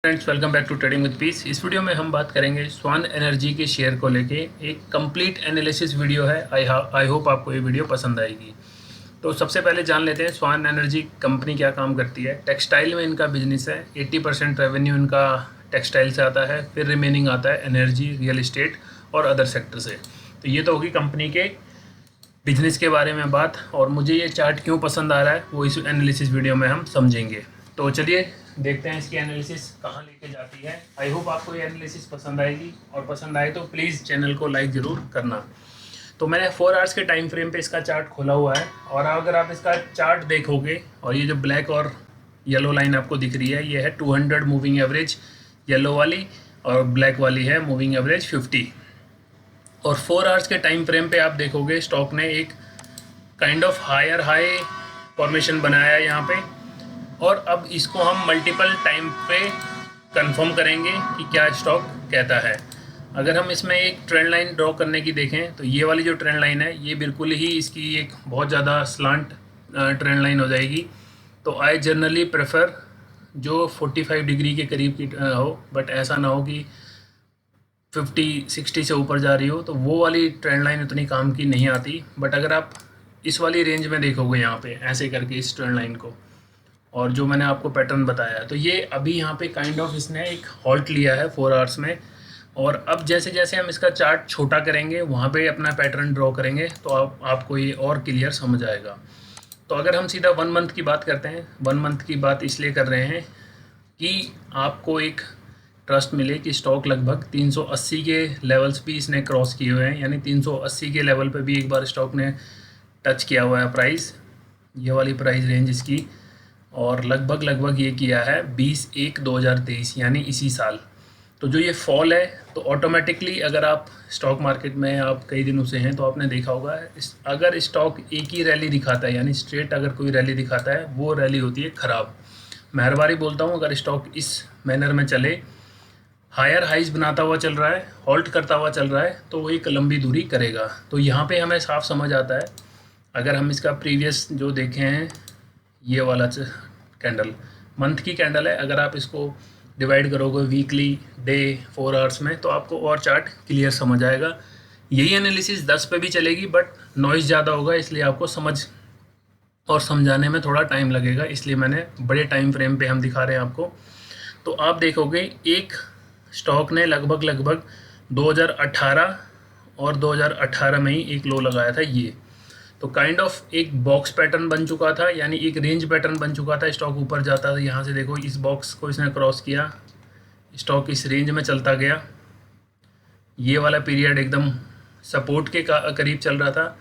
Friends, welcome back to trading with peace. इस video में हम बात करेंगे स्वान एनर्जी के शेयर को लेके। एक कंप्लीट एनालिसिस वीडियो है। आई होप आपको ये वीडियो पसंद आएगी। तो सबसे पहले जान लेते हैं स्वान एनर्जी कंपनी क्या काम करती है। टेक्सटाइल में इनका बिजनेस है। 80% रेवेन्यू इनका टेक्सटाइल से आता है, फिर रिमेनिंग आता है एनर्जी, रियल इस्टेट और अदर सेक्टर से। तो ये तो होगी कंपनी के बिजनेस के बारे में बात, और मुझे ये चार्ट क्यों पसंद आ रहा है वो इस एनालिसिस वीडियो में हम समझेंगे। तो चलिए देखते हैं इसकी एनालिसिस कहाँ लेके जाती है। आई होप आपको ये एनालिसिस पसंद आएगी, और पसंद आए तो प्लीज़ चैनल को लाइक ज़रूर करना। तो मैंने 4 आवर्स के टाइम फ्रेम पे इसका चार्ट खोला हुआ है, और अगर आप इसका चार्ट देखोगे, और ये जो ब्लैक और येलो लाइन आपको दिख रही है, ये है 200 मूविंग एवरेज येलो वाली, और ब्लैक वाली है मूविंग एवरेज 50। और 4 आवर्स के टाइम फ्रेम पे आप देखोगे स्टॉक ने एक kind of higher high formation बनाया है यहाँ पे, और अब इसको हम मल्टीपल टाइम पे कंफर्म करेंगे कि क्या स्टॉक कहता है। अगर हम इसमें एक ट्रेंड लाइन ड्रॉ करने की देखें तो ये वाली जो ट्रेंड लाइन है ये बिल्कुल ही इसकी एक बहुत ज़्यादा स्लांट ट्रेंड लाइन हो जाएगी। तो आई जनरली प्रेफर जो 45 डिग्री के करीब की हो, बट ऐसा ना हो कि 50-60 से ऊपर जा रही हो, तो वो वाली ट्रेंड लाइन उतनी काम की नहीं आती। बट अगर आप इस वाली रेंज में देखोगे यहाँ पे ऐसे करके इस ट्रेंड लाइन को, और जो मैंने आपको पैटर्न बताया, तो ये अभी यहाँ पे काइंड ऑफ इसने एक हॉल्ट लिया है 4 आवर्स में। और अब जैसे जैसे हम इसका चार्ट छोटा करेंगे वहाँ पे अपना पैटर्न ड्रॉ करेंगे तो आपको ये और क्लियर समझ आएगा। तो अगर हम सीधा 1 मंथ की बात करते हैं, 1 मंथ की बात इसलिए कर रहे हैं कि आपको एक ट्रस्ट मिले कि स्टॉक लगभग 380 के लेवल्स भी इसने क्रॉस किए हुए हैं, यानी 380 के लेवल पे भी एक बार स्टॉक ने टच किया हुआ है प्राइस, ये वाली प्राइस रेंज इसकी, और लगभग ये किया है 20/1/2023 यानी इसी साल। तो जो ये फॉल है, तो ऑटोमेटिकली अगर आप स्टॉक मार्केट में आप कई दिनों से हैं तो आपने देखा होगा, अगर स्टॉक एक ही रैली दिखाता है, यानी स्ट्रेट अगर कोई रैली दिखाता है, वो रैली होती है ख़राब। मेहरबानी बोलता हूँ, अगर स्टॉक इस मैनर में चले, हायर हाइज बनाता हुआ चल रहा है, हॉल्ट करता हुआ चल रहा है, तो वो एक लंबी दूरी करेगा। तो यहाँ पे हमें साफ समझ आता है। अगर हम इसका प्रीवियस जो देखे हैं, ये वाला कैंडल मंथ की कैंडल है, अगर आप इसको डिवाइड करोगे वीकली, डे, 4 आवर्स में, तो आपको और चार्ट क्लियर समझ आएगा। यही एनालिसिस 10 पे भी चलेगी, बट नॉइज़ ज़्यादा होगा, इसलिए आपको समझ और समझाने में थोड़ा टाइम लगेगा, इसलिए मैंने बड़े टाइम फ्रेम पे हम दिखा रहे हैं आपको। तो आप देखोगे एक स्टॉक ने लगभग 2018 और 2018 में ही एक लो लगाया था ये, तो काइंड ऑफ एक बॉक्स पैटर्न बन चुका था, यानी एक रेंज पैटर्न बन चुका था। स्टॉक ऊपर जाता था, यहाँ से देखो इस बॉक्स को इसने क्रॉस किया, स्टॉक इस रेंज में चलता गया। ये वाला पीरियड एकदम सपोर्ट के करीब चल रहा था,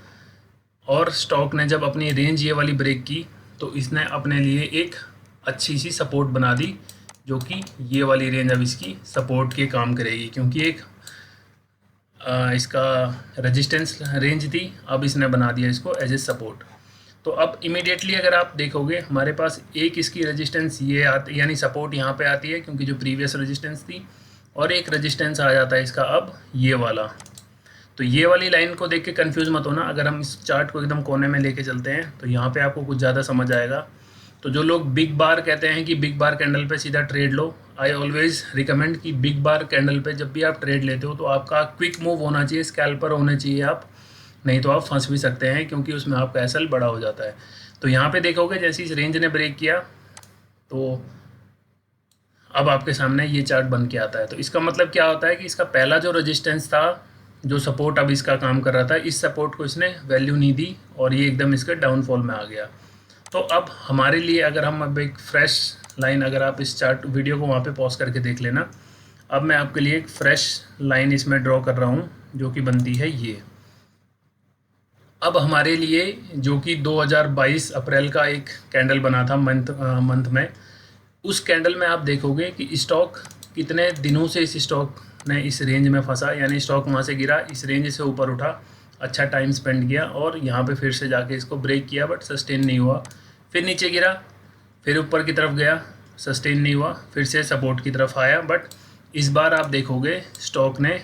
और स्टॉक ने जब अपनी रेंज ये वाली ब्रेक की तो इसने अपने लिए एक अच्छी सी सपोर्ट बना दी, जो कि ये वाली रेंज अब इसकी सपोर्ट के काम करेगी, क्योंकि एक इसका रेजिस्टेंस रेंज थी, अब इसने बना दिया इसको एज ए सपोर्ट। तो अब इमीडिएटली अगर आप देखोगे हमारे पास एक इसकी रेजिस्टेंस ये आती, यानी सपोर्ट यहाँ पे आती है, क्योंकि जो प्रीवियस रेजिस्टेंस थी, और एक रेजिस्टेंस आ जाता है इसका अब ये वाला। तो ये वाली लाइन को देख के कन्फ्यूज़ मत होना। अगर हम इस चार्ट को एकदम कोने में लेके चलते हैं तो यहाँ पे आपको कुछ ज़्यादा समझ आएगा। तो जो लोग बिग बार कहते हैं कि बिग बार कैंडल पे सीधा trade low, I always recommend कि बिग बार कैंडल पे जब भी आप ट्रेड लेते हो तो आपका क्विक मूव होना चाहिए, स्कैल्पर होने चाहिए आप, नहीं तो आप फंस भी सकते हैं, क्योंकि उसमें आपका एसएल बड़ा हो जाता है। तो यहाँ पे देखोगे जैसे इस रेंज ने ब्रेक किया तो अब आपके सामने ये चार्ट बन के आता है। तो इसका मतलब क्या होता है कि इसका पहला जो रेजिस्टेंस था, जो सपोर्ट अब इसका काम कर रहा था, इस सपोर्ट को इसने वैल्यू नहीं दी, और ये एकदम इसका डाउनफॉल में आ गया। तो अब हमारे लिए अगर हम अब एक फ्रेश लाइन, अगर आप इस चार्ट वीडियो को वहाँ पे पॉज करके देख लेना, अब मैं आपके लिए एक फ्रेश लाइन इसमें ड्रॉ कर रहा हूँ, जो कि बनती है ये। अब हमारे लिए जो कि 2022 अप्रैल का एक कैंडल बना था मंथ में, उस कैंडल में आप देखोगे कि स्टॉक कितने दिनों से इस स्टॉक ने इस रेंज में फंसा, यानी स्टॉक वहाँ से गिरा, इस रेंज से ऊपर उठा, अच्छा टाइम स्पेंड किया, और यहाँ पे फिर से जाके इसको ब्रेक किया, बट सस्टेन नहीं हुआ, फिर नीचे गिरा, फिर ऊपर की तरफ गया, सस्टेन नहीं हुआ, फिर से सपोर्ट की तरफ आया। बट इस बार आप देखोगे स्टॉक ने,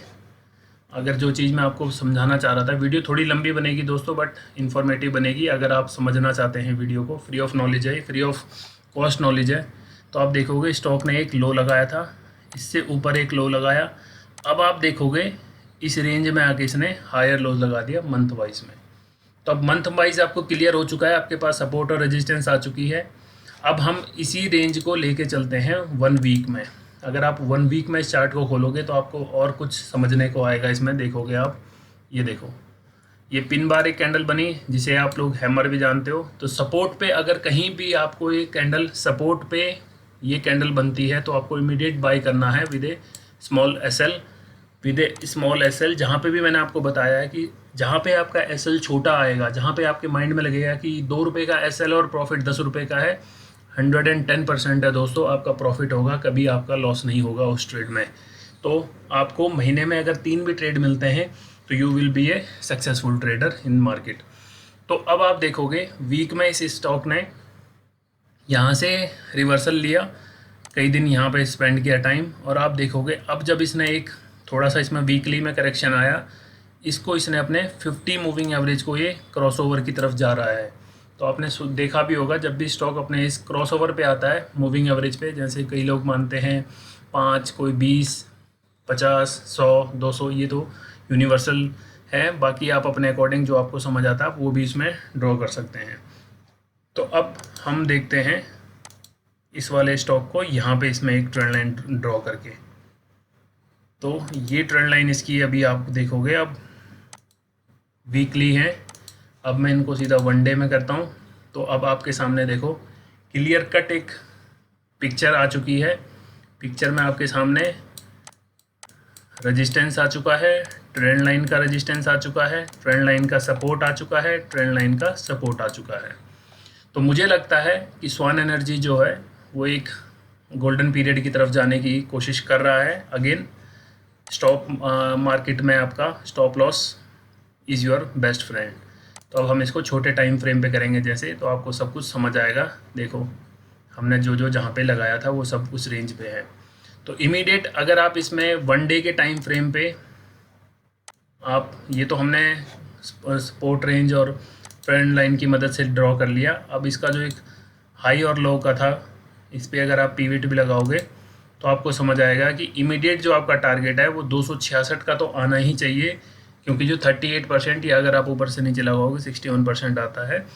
अगर जो चीज़ मैं आपको समझाना चाह रहा था, वीडियो थोड़ी लंबी बनेगी दोस्तों, बट इन्फॉर्मेटिव बनेगी। अगर आप समझना चाहते हैं वीडियो को, फ्री ऑफ नॉलेज है, फ्री ऑफ कॉस्ट नॉलेज है, तो आप देखोगे स्टॉक ने एक लो लगाया था, इससे ऊपर एक लो लगाया। अब आप देखोगे इस रेंज में आके इसने हायर लोज लगा दिया मंथ वाइज में। तो अब मंथ वाइज आपको क्लियर हो चुका है, आपके पास सपोर्ट और रेजिस्टेंस आ चुकी है। अब हम इसी रेंज को लेके चलते हैं 1 वीक में। अगर आप 1 वीक में इस चार्ट को खोलोगे तो आपको और कुछ समझने को आएगा। इसमें देखोगे आप, ये देखो, ये पिन बार एक कैंडल बनी जिसे आप लोग हैमर भी जानते हो। तो सपोर्ट पे अगर कहीं भी आपको ये कैंडल सपोर्ट पे ये कैंडल बनती है तो आपको इमीडिएट बाय करना है with a small SL. With a small SL, जहाँ पे भी मैंने आपको बताया है कि जहाँ पे आपका एसएल छोटा आएगा, जहाँ पे आपके माइंड में लगेगा कि 2 रुपये का एसएल और प्रॉफिट 10 रुपये का है, 110% है दोस्तों आपका प्रॉफिट होगा, कभी आपका लॉस नहीं होगा उस ट्रेड में। तो आपको महीने में अगर 3 भी ट्रेड मिलते हैं तो you will be A successful trader in market. तो अब आप देखोगे वीक में इस स्टॉक ने यहाँ से रिवर्सल लिया, कई दिन यहाँ पे स्पेंड किया टाइम, और आप देखोगे अब जब इसने एक थोड़ा सा इसमें वीकली में करेक्शन आया, इसको इसने अपने 50 मूविंग एवरेज को ये क्रॉसओवर की तरफ जा रहा है। तो आपने देखा भी होगा जब भी स्टॉक अपने इस क्रॉसओवर पे आता है मूविंग एवरेज पे, जैसे कई लोग मानते हैं 5, कोई 20, 50, 100, 200, ये तो यूनिवर्सल है। बाकी आप अपने अकॉर्डिंग जो आपको समझ आता है वो भी इसमें ड्रॉ कर सकते हैं। तो अब हम देखते हैं इस वाले स्टॉक को यहाँ पे इसमें एक ट्रेंड लाइन ड्रॉ करके। तो ये ट्रेंड लाइन इसकी अभी आप देखोगे अब वीकली है। अब मैं इनको सीधा 1 डे में करता हूँ। तो अब आपके सामने देखो क्लियर कट एक पिक्चर आ चुकी है। पिक्चर में आपके सामने रेजिस्टेंस आ चुका है, ट्रेंड लाइन का रेजिस्टेंस आ चुका है, ट्रेंड लाइन का सपोर्ट आ चुका है, ट्रेंड लाइन का सपोर्ट आ चुका है। तो मुझे लगता है कि स्वान एनर्जी जो है वो एक गोल्डन पीरियड की तरफ जाने की कोशिश कर रहा है। अगेन स्टॉक मार्केट में आपका stop loss is your best friend. तो अब हम इसको छोटे टाइम फ्रेम पे करेंगे जैसे, तो आपको सब कुछ समझ आएगा। देखो हमने जो जहाँ पे लगाया था वो सब उस रेंज पे है। तो इमीडिएट अगर आप इसमें 1 डे के टाइम फ्रेम पे आप, ये तो हमने सपोर्ट रेंज और ट्रेंड लाइन की मदद से ड्रॉ कर लिया। अब इसका जो एक हाई और लो का था, इस पर अगर आप पीवीटी भी लगाओगे तो आपको समझ आएगा कि इमीडिएट जो आपका टारगेट है वो 266 का तो आना ही चाहिए, क्योंकि जो 38% या अगर आप ऊपर से नीचे लगाओगे 61% आता है,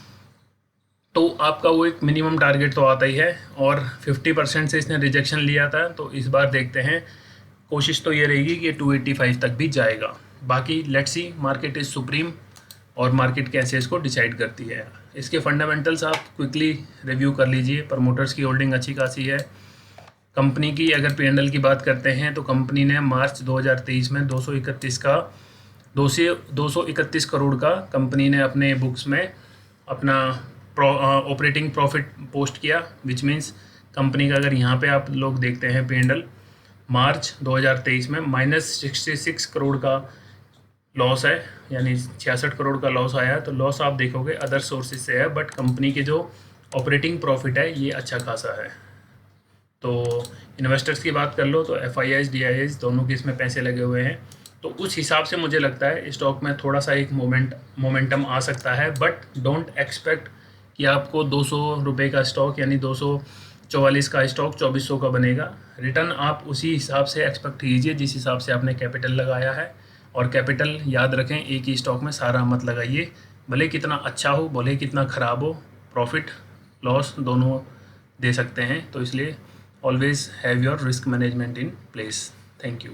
तो आपका वो एक मिनिमम टारगेट तो आता ही है। और 50% से इसने रिजेक्शन लिया था, तो इस बार देखते हैं, कोशिश तो ये रहेगी कि 285 तक भी जाएगा। बाकी let's see, market is supreme और मार्केट कैसे इसको डिसाइड करती है। इसके फंडामेंटल्स आप क्विकली रिव्यू कर लीजिए। प्रमोटर्स की होल्डिंग अच्छी खासी है। कंपनी की अगर P&L की बात करते हैं तो कंपनी ने मार्च 2023 में 231 करोड़ का कंपनी ने अपने बुक्स में अपना ऑपरेटिंग प्रॉफिट पोस्ट किया, विच मीन्स कंपनी का अगर यहाँ पे आप लोग देखते हैं P&L मार्च 2023 में -66 करोड़ का लॉस है, यानी 66 करोड़ का लॉस आया है। तो लॉस आप देखोगे अदर सोर्सेज से है, बट कंपनी के जो ऑपरेटिंग प्रॉफिट है ये अच्छा खासा है। तो इन्वेस्टर्स की बात कर लो तो FIIs DIIs दोनों के इसमें पैसे लगे हुए हैं। तो उस हिसाब से मुझे लगता है स्टॉक में थोड़ा सा एक मोमेंटम आ सकता है, बट डोंट एक्सपेक्ट कि आपको 200 रुपये का स्टॉक यानी 244 का स्टॉक 2400 का बनेगा। रिटर्न आप उसी हिसाब से एक्सपेक्ट कीजिए जिस हिसाब से आपने कैपिटल लगाया है। और कैपिटल याद रखें, एक ही स्टॉक में सारा मत लगाइए, भले कितना अच्छा हो भले कितना ख़राब हो, प्रॉफिट लॉस दोनों दे सकते हैं। तो इसलिए always have your risk management in place. Thank you.